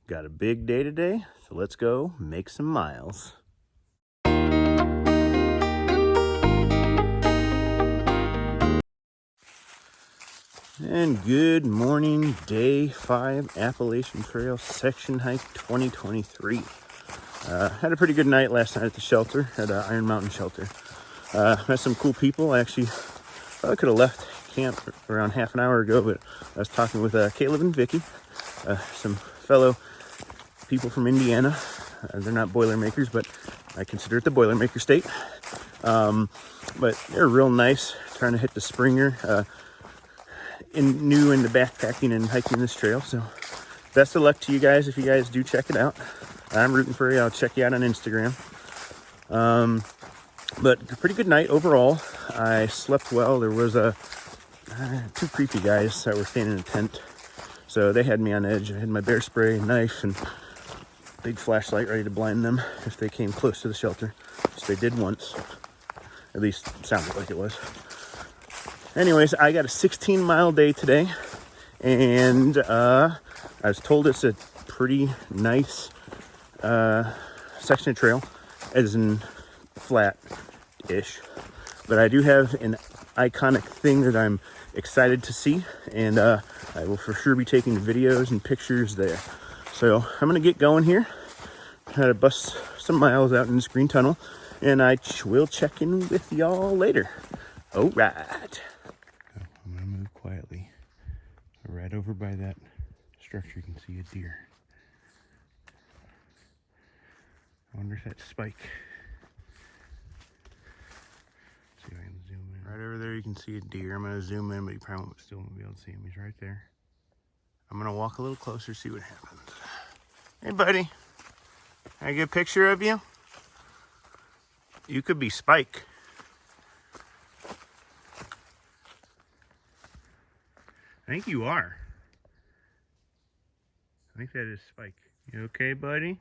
Got a big day today, so let's go make some miles. And good morning, day 5 Appalachian Trail section hike 2023. Had a pretty good night last night at the shelter, at Iron Mountain Shelter. Met some cool people. I actually probably could have left camp around half an hour ago, but I was talking with Caleb and Vicky, some fellow people from Indiana. They're not Boilermakers, but I consider it the Boilermaker state. But they're real nice, trying to hit the Springer. New into backpacking and hiking this trail, so best of luck to you guys if you guys do check it out. I'm rooting for you. I'll check you out on Instagram. But a pretty good night overall. I slept well. There was two creepy guys that were staying in a tent, so they had me on edge. I had my bear spray, knife, and big flashlight ready to blind them if they came close to the shelter, which they did once. At least sounded like it was. Anyways, I got a 16-mile day today, and I was told it's a pretty nice section of trail, as in flat-ish. But I do have an iconic thing that I'm excited to see, and I will for sure be taking videos and pictures there. So I'm going to get going here. Try to bust some miles out in this green tunnel, and I will check in with y'all later. All right. I'm going to move quietly. Right over by that structure, you can see a deer. I wonder if that's Spike. See if I can zoom in. Right over there you can see a deer. I'm going to zoom in, but you probably still won't be able to see him. He's right there. I'm going to walk a little closer, see what happens. Hey, buddy. Can I get a picture of you? You could be Spike. I think you are. I think that is Spike. You okay, buddy?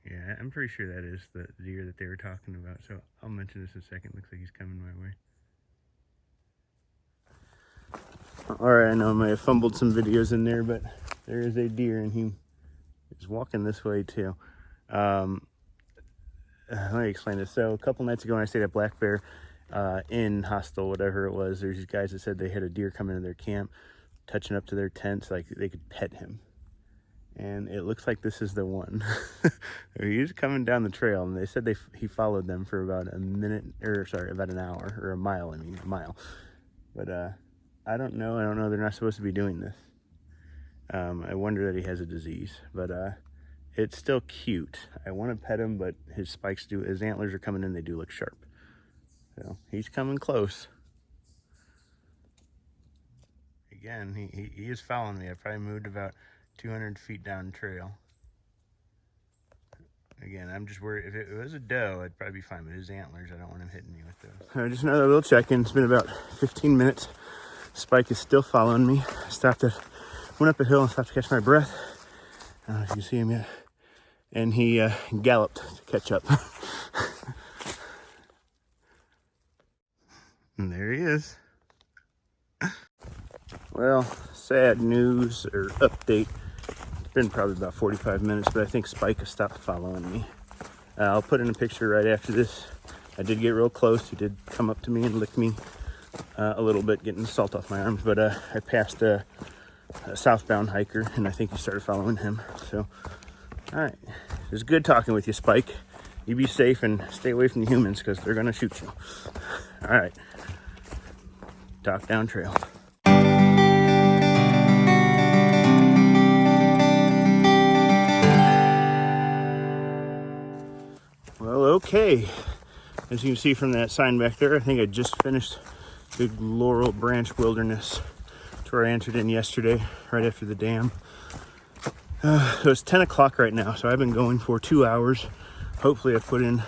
Yeah, I'm pretty sure that is the deer that they were talking about. So I'll mention this in a second. Looks like he's coming my way. Alright, I know I might have fumbled some videos in there, but there is a deer and he is walking this way too. Let me explain this. So a couple nights ago when I stayed at Black Bear Inn, hostel, whatever it was, there's these guys that said they had a deer come into their camp, touching up to their tents like they could pet him. And it looks like this is the one. He's coming down the trail, and they said he followed them for about about an hour, or a mile, a mile. But I don't know. They're not supposed to be doing this. I wonder that he has a disease, but it's still cute. I want to pet him, but his antlers are coming in, they do look sharp. So he's coming close. Again, he is following me. I probably moved about 200 feet down trail. Again, I'm just worried. If it was a doe, I'd probably be fine, but his antlers, I don't want him hitting me with those. Just another little check-in. It's been about 15 minutes. Spike is still following me. Went up a hill and stopped to catch my breath. I don't know if you can see him yet. And he galloped to catch up. And there he is. Well, sad news or update. It's been probably about 45 minutes, but I think Spike has stopped following me. I'll put in a picture right after this. I did get real close. He did come up to me and lick me a little bit, getting the salt off my arms. But I passed a southbound hiker, and I think he started following him. So, all right. It was good talking with you, Spike. You be safe and stay away from the humans because they're going to shoot you. All right. Talk down trail. Well, okay. As you can see from that sign back there, I think I just finished the Laurel Branch Wilderness. That's where I entered in yesterday, right after the dam. So it's 10 o'clock right now, so I've been going for 2 hours. Hopefully I put in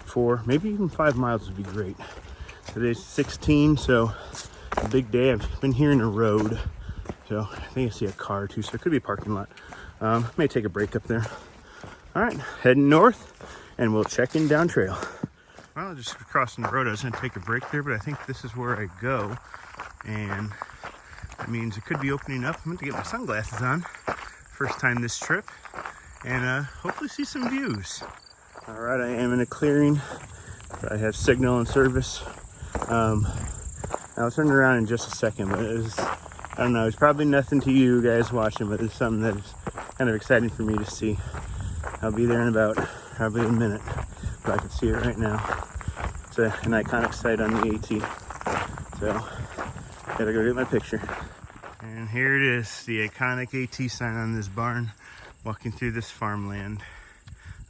4, maybe even 5 miles would be great. Today's 16, so a big day. I've been hearing a road, so I think I see a car too, so it could be a parking lot. May take a break up there. All right, heading north, and we'll check in down trail. Well, just crossing the road. I was gonna take a break there, but I think this is where I go. and that means it could be opening up. I'm going to get my sunglasses on, first time this trip, and hopefully see some views. All right, I am in a clearing. I have signal and service. I'll turn around in just a second, but I don't know, it's probably nothing to you guys watching, but it's something that is kind of exciting for me to see. I'll be there in about probably a minute, but I can see it right now. It's an iconic site on the AT, so gotta go get my picture. And here it is, the iconic AT sign on this barn, walking through this farmland.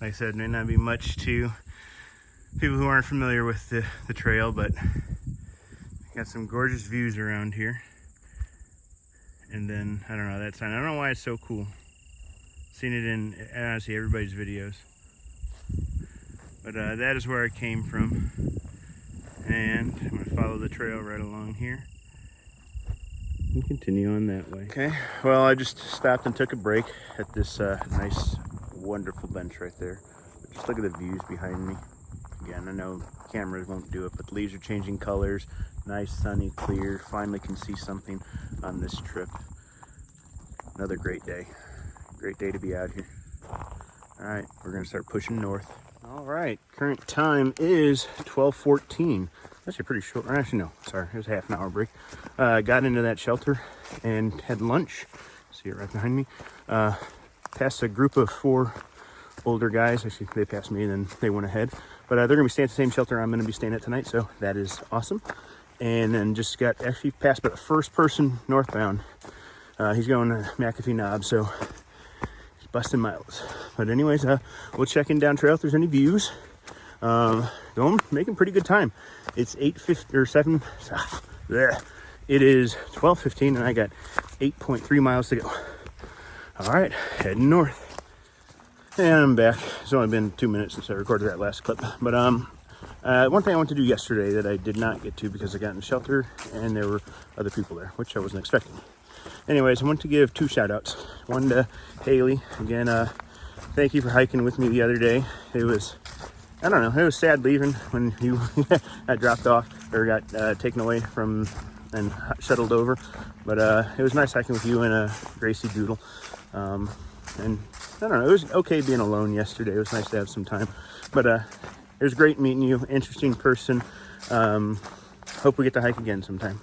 Like I said, it may not be much to people who aren't familiar with the trail, but got some gorgeous views around here. And then, I don't know, that sign, I don't know why it's so cool. Seen it in, honestly, everybody's videos. But that is where I came from. And I'm gonna follow the trail right along here and continue on that way. Okay, well, I just stopped and took a break at this nice, wonderful bench right there. But just look at the views behind me. Again, I know cameras won't do it, but the leaves are changing colors. Nice, sunny, clear. Finally can see something on this trip. Another great day. Great day to be out here. All right, we're gonna start pushing north. All right, current time is 12:14. Actually pretty short. Actually, no, sorry, it was a half an hour break. Got into that shelter and had lunch. See it right behind me. Passed a group of 4 older guys. Actually, they passed me and then they went ahead. But they're gonna be staying at the same shelter I'm gonna be staying at tonight, so that is awesome. And then just got actually passed by the first person northbound. He's going to McAfee Knob, so he's busting miles. But anyways, we'll check in down trail if there's any views. Making pretty good time. It's 8:50 or 7. It is 12:15, and I got 8.3 miles to go. All right, heading north. And I'm back. It's only been 2 minutes since I recorded that last clip. But one thing I wanted to do yesterday that I did not get to because I got in the shelter and there were other people there, which I wasn't expecting. Anyways, I want to give 2 shout outs. One to Haley. Again, thank you for hiking with me the other day. It was, I don't know, it was sad leaving when you got dropped off or got taken away from and shuttled over. But it was nice hiking with you and Gracie Doodle. And I don't know, it was okay being alone yesterday. It was nice to have some time. But it was great meeting you. Interesting person. Hope we get to hike again sometime.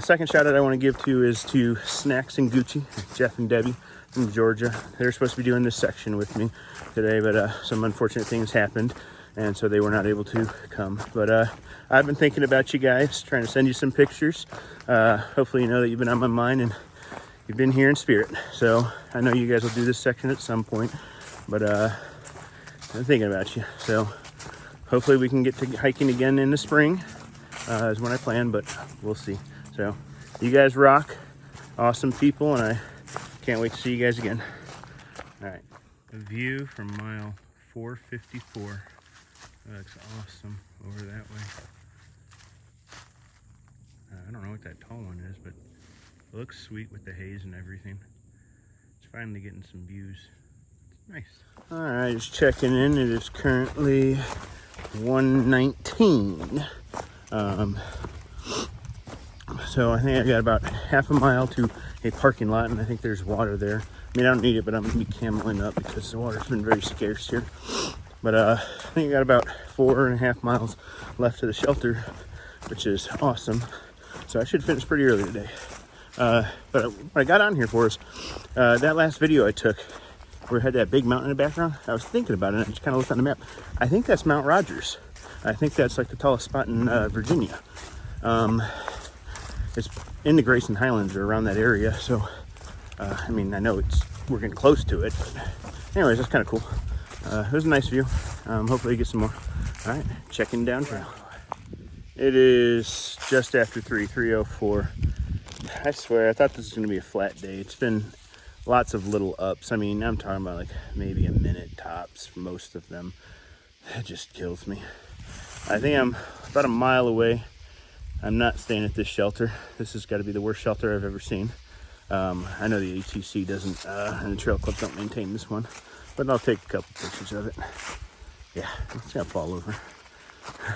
Second shout out I want to give to is to Snacks and Gucci, Jeff and Debbie from Georgia. They're supposed to be doing this section with me today, but some unfortunate things happened, and so they were not able to come. But I've been thinking about you guys, trying to send you some pictures. Hopefully you know that you've been on my mind and you've been here in spirit. So I know you guys will do this section at some point, but I'm thinking about you. So hopefully we can get to hiking again in the spring is when I plan, but we'll see. So you guys rock, awesome people, and I can't wait to see you guys again. All right, the view from mile 454. That looks awesome over that way. I don't know what that tall one is, but it looks sweet with the haze and everything. It's finally getting some views. It's nice. All right, just checking in. It is currently 1:19. So I think I got about half a mile to a parking lot, and I think there's water there. I mean, I don't need it, but I'm gonna be cameling up because the water's been very scarce here. But I think I got about 4.5 miles left to the shelter, which is awesome. So I should finish pretty early today. But what I got on here for is that last video I took where it had that big mountain in the background. I was thinking about it, and I just kind of looked on the map. I think that's Mount Rogers. I think that's like the tallest spot in Virginia. It's in the Grayson Highlands or around that area. So, I mean, I know we're getting close to it. But anyways, that's kind of cool. It was a nice view. Hopefully you get some more. All right, checking down trail. It is just after 3:04. I swear, I thought this was going to be a flat day. It's been lots of little ups. I mean, I'm talking about like maybe a minute tops for most of them. That just kills me. I think I'm about a mile away. I'm not staying at this shelter. This has got to be the worst shelter I've ever seen. I know the ATC doesn't, and the Trail Club don't maintain this one, but I'll take a couple pictures of it. Yeah, it's gonna fall over.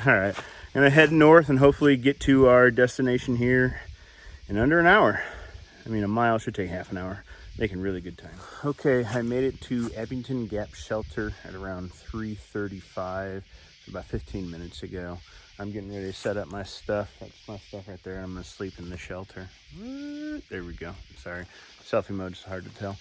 All right, Gonna head north and hopefully get to our destination here in under an hour. I mean, a mile should take half an hour. Making really good time. Okay, I made it to Abington Gap Shelter at around 3:35, about 15 minutes ago. I'm getting ready to set up my stuff. That's my stuff right there. I'm gonna sleep in the shelter. There we go. Sorry, selfie mode is hard to tell.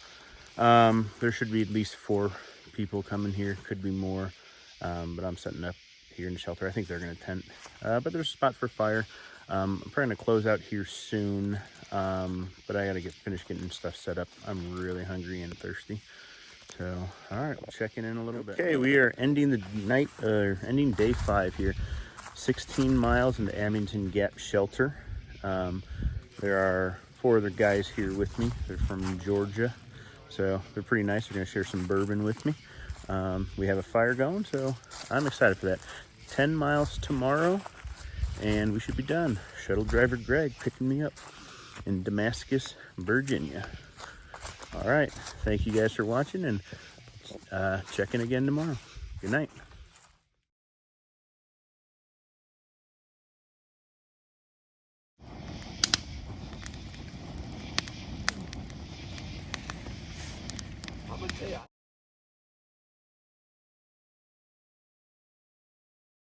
There should be at least 4 people coming here, could be more, but I'm setting up here in the shelter. I think they're gonna tent, but there's a spot for fire. I'm probably gonna close out here soon, but I gotta finish getting stuff set up. I'm really hungry and thirsty. So, all right, we'll check in a little bit. Okay, we are ending the night, ending day 5 here. 16 miles into Abington Gap Shelter. There are 4 other guys here with me. They're from Georgia, so they're pretty nice. They're gonna share some bourbon with me. We have a fire going, so I'm excited for that. 10 miles tomorrow, and we should be done. Shuttle driver Greg picking me up in Damascus, Virginia. All right, thank you guys for watching, and check in again tomorrow. Good night.